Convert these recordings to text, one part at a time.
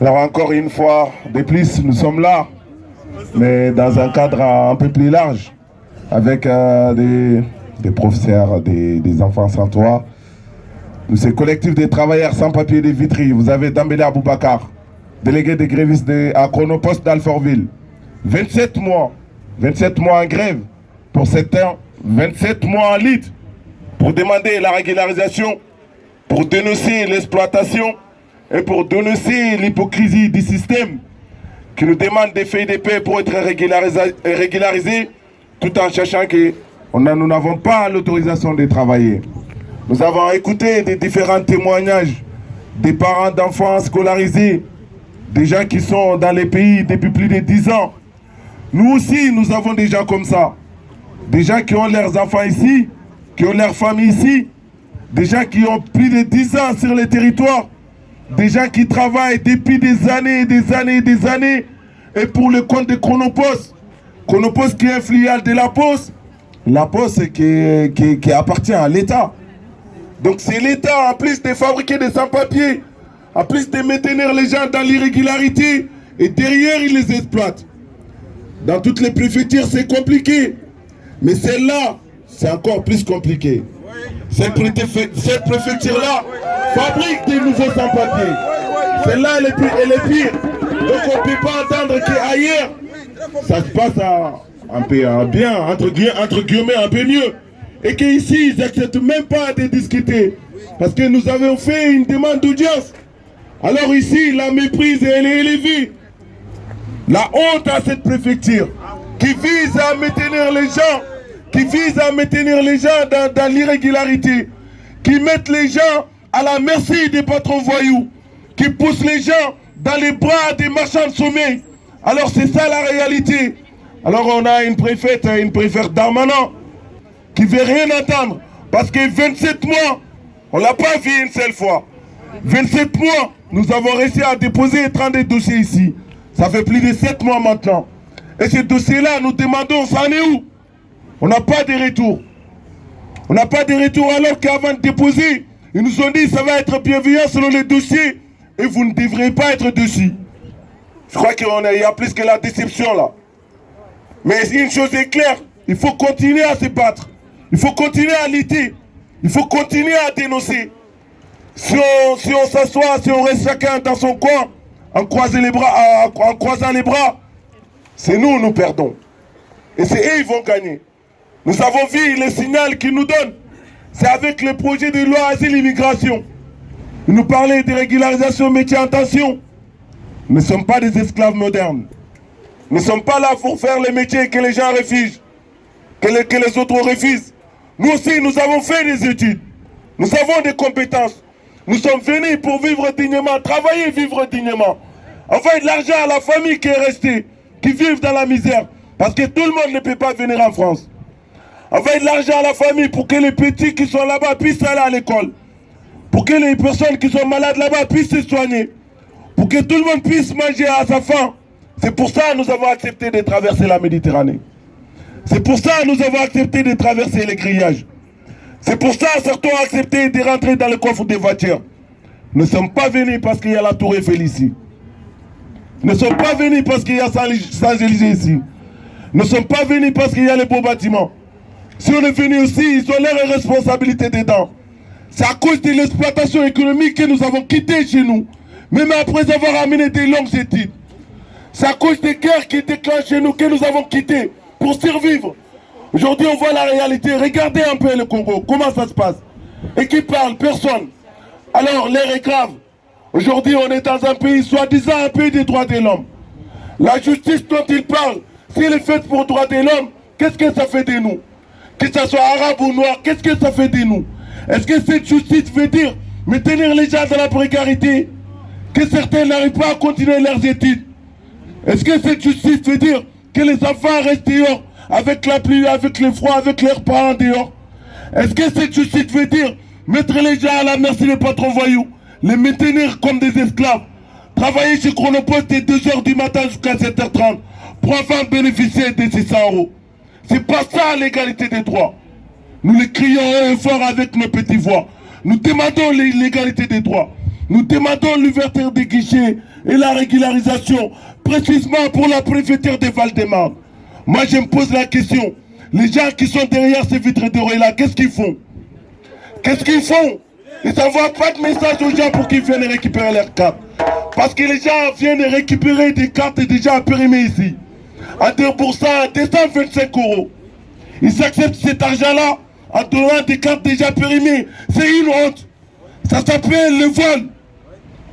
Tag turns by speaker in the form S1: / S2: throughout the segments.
S1: Alors encore une fois de plus, nous sommes là, mais dans un cadre un peu plus large, avec des professeurs, des enfants sans toit. C'est collectif des travailleurs sans papier de Vitry. Vous avez Dambélé Aboubakar, délégué des grévistes à Chronopost d'Alfortville. 27 mois en grève pour certains, 27 mois en lit pour demander la régularisation, pour dénoncer l'exploitation et pour dénoncer l'hypocrisie du système qui nous demande des feuilles de paie pour être régularisés tout en sachant que nous n'avons pas l'autorisation de travailler. Nous avons écouté des différents témoignages des parents d'enfants scolarisés, des gens qui sont dans les pays depuis plus de 10 ans. Nous aussi, nous avons des gens comme ça. Des gens qui ont leurs enfants ici, qui ont leur famille ici, des gens qui ont plus de 10 ans sur le territoire, des gens qui travaillent depuis des années, et pour le compte de Chronopost. Chronopost qui est un filiale de la Poste qui appartient à l'État. Donc c'est l'État, en plus de fabriquer des sans-papiers, en plus de maintenir les gens dans l'irrégularité, et derrière ils les exploitent. Dans toutes les préfectures c'est compliqué, mais celle-là c'est encore plus compliqué. Cette préfecture-là fabrique des nouveaux sans-papiers. Celle-là elle est pire. Donc on ne peut pas entendre qu'ailleurs ça se passe un peu bien, entre guillemets un peu mieux. Et qu'ici, ils n'acceptent même pas de discuter. Parce que nous avons fait une demande d'audience. Alors ici, la méprise, elle est élevée. La honte à cette préfecture qui vise à maintenir les gens, dans l'irrégularité, qui mettent les gens à la merci des patrons voyous, qui poussent les gens dans les bras des marchands de sommeil. Alors c'est ça la réalité. Alors on a une préfète Darmanin, qui ne veut rien entendre. Parce que 27 mois, on ne l'a pas vu une seule fois. 27 mois, nous avons réussi à déposer 32 dossiers ici. Ça fait plus de 7 mois maintenant. Et ces dossiers-là, nous demandons, ça en est où? On n'a pas de retour. On n'a pas de retour alors qu'avant de déposer, ils nous ont dit que ça va être bienveillant selon les dossiers et vous ne devrez pas être dessus. Je crois qu'il y a plus que la déception là. Mais une chose est claire, il faut continuer à se battre. Il faut continuer à lutter. Il faut continuer à dénoncer. Si on s'assoit, si on reste chacun dans son coin, en croisant les bras, c'est nous perdons. Et c'est eux qui vont gagner. Nous avons vu le signal qu'ils nous donnent. C'est avec le projet de loi Asile et Immigration. Ils nous parlaient de régularisation métier en tension. Nous ne sommes pas des esclaves modernes. Nous ne sommes pas là pour faire les métiers que les gens refusent, que les autres refusent. Nous aussi, nous avons fait des études. Nous avons des compétences. Nous sommes venus pour vivre dignement, travailler, vivre dignement. Envoyer de l'argent à la famille qui est restée, qui vivent dans la misère. Parce que tout le monde ne peut pas venir en France. Envoyer de l'argent à la famille pour que les petits qui sont là-bas puissent aller à l'école. Pour que les personnes qui sont malades là-bas puissent se soigner. Pour que tout le monde puisse manger à sa faim. C'est pour ça que nous avons accepté de traverser la Méditerranée. C'est pour ça que nous avons accepté de traverser les grillages. C'est pour ça que certains ont accepté de rentrer dans le coffre des voitures. Nous ne sommes pas venus parce qu'il y a la Tour Eiffel ici. Nous ne sommes pas venus parce qu'il y a Champs-Élysées ici. Nous ne sommes pas venus parce qu'il y a les beaux bâtiments. Si on est venu aussi, ils ont leur responsabilité dedans. C'est à cause de l'exploitation économique que nous avons quitté chez nous. Même après avoir amené des longues études. C'est à cause des guerres qui déclenchent chez nous que nous avons quitté pour survivre. Aujourd'hui, on voit la réalité. Regardez un peu le Congo, comment ça se passe. Et qui parle? Personne. Alors, l'air est grave. Aujourd'hui, on est dans un pays, soi-disant un pays des droits de l'homme. La justice dont il parle, si elle est faite pour les droits de l'homme, qu'est-ce que ça fait de nous? Que ce soit arabe ou noir, qu'est-ce que ça fait de nous? Est-ce que cette justice veut dire maintenir les gens dans la précarité? Que certains n'arrivent pas à continuer leurs études? Est-ce que cette justice veut dire que les enfants restent dehors avec la pluie, avec le froid, avec leurs parents dehors? Est-ce que cette justice veut dire mettre les gens à la merci des patrons voyous, les maintenir comme des esclaves, travailler chez Chronopost de 2h du matin jusqu'à 7h30 pour enfin bénéficier de 600 €? C'est pas ça l'égalité des droits. Nous les crions haut et fort avec nos petites voix. Nous demandons l'égalité des droits. Nous demandons l'ouverture des guichets et la régularisation, précisément pour la préfecture des Val-de-Marne. Moi, je me pose la question, les gens qui sont derrière ces vitres dorées-là, qu'est-ce qu'ils font? Qu'est-ce qu'ils font? Ils n'envoient pas de message aux gens pour qu'ils viennent récupérer leurs cartes. Parce que les gens viennent récupérer des cartes déjà périmées ici. À 2%, 225 €. Ils acceptent cet argent-là en donnant des cartes déjà périmées. C'est une honte. Ça s'appelle le vol.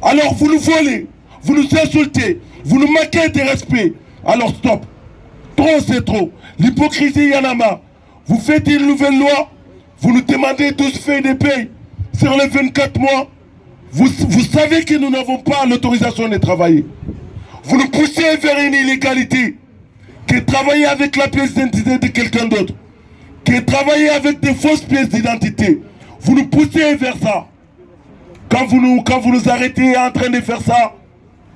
S1: Alors vous nous volez, vous nous insultez, vous nous manquez de respect. Alors stop. Trop c'est trop. L'hypocrisie, il y en a marre. Vous faites une nouvelle loi, vous nous demandez 12 feuilles de paye sur les 24 mois. Vous savez que nous n'avons pas l'autorisation de travailler. Vous nous poussez vers une illégalité. Que travailler avec la pièce d'identité de quelqu'un d'autre. Que travailler avec des fausses pièces d'identité. Vous nous poussez vers ça. Quand vous nous arrêtez en train de faire ça,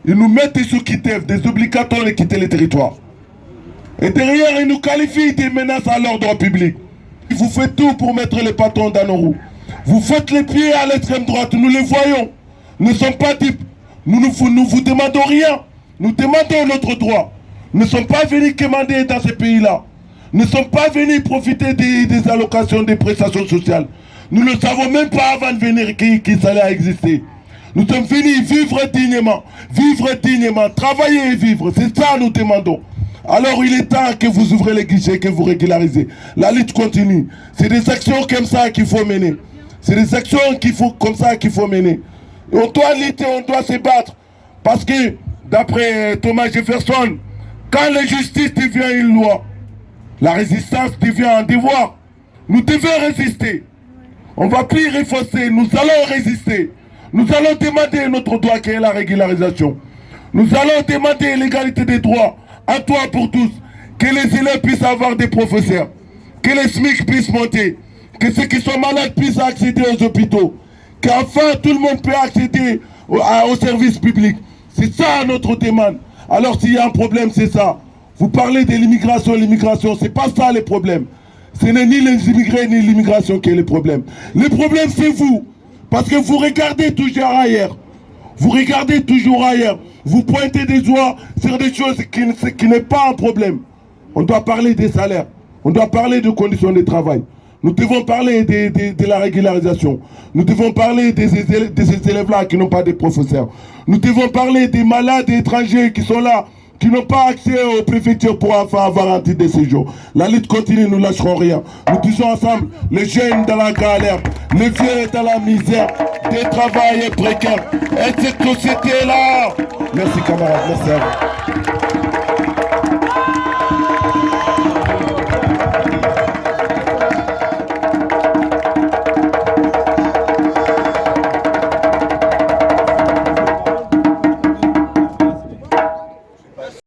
S1: ils nous mettent des sous-quitteurs, des obligatoires de quitter le territoire. Et derrière, ils nous qualifient des menaces à l'ordre public. Vous faites tout pour mettre les patrons dans nos roues. Vous faites les pieds à l'extrême droite, nous les voyons. Nous ne sommes pas types. Nous vous demandons rien. Nous demandons notre droit. Nous ne sommes pas venus commander dans ce pays-là. Nous ne sommes pas venus profiter des allocations, des prestations sociales. Nous ne savons même pas avant de venir qui ça allait exister. Nous sommes venus vivre dignement, travailler et vivre. C'est ça nous demandons. Alors il est temps que vous ouvrez les guichets, que vous régularisez. La lutte continue. C'est des actions comme ça qu'il faut mener. C'est des actions comme ça qu'il faut mener. Et on doit lutter, on doit se battre. Parce que, d'après Thomas Jefferson, quand la justice devient une loi, la résistance devient un devoir. Nous devons résister. On ne va plus renforcer, nous allons résister. Nous allons demander notre droit qui est la régularisation. Nous allons demander l'égalité des droits, à toi pour tous. Que les élèves puissent avoir des professeurs. Que les SMIC puissent monter. Que ceux qui sont malades puissent accéder aux hôpitaux. Qu'enfin tout le monde peut accéder aux services publics. C'est ça notre demande. Alors s'il y a un problème, c'est ça. Vous parlez de l'immigration, c'est pas ça le problème. Ce n'est ni les immigrés ni l'immigration qui est le problème. Le problème c'est vous. Parce que vous regardez toujours ailleurs. Vous regardez toujours ailleurs. Vous pointez des doigts sur des choses qui n'est pas un problème. On doit parler des salaires. On doit parler de conditions de travail. Nous devons parler de la régularisation. Nous devons parler de ces élèves-là qui n'ont pas de professeurs. Nous devons parler des malades étrangers qui sont là, qui n'ont pas accès aux préfectures pour avoir un titre de séjour. La lutte continue, nous ne lâcherons rien. Nous disons ensemble, les jeunes dans la galère, les vieux dans la misère, des travailleurs précaires. Et cette société-là. Merci camarades, merci à vous.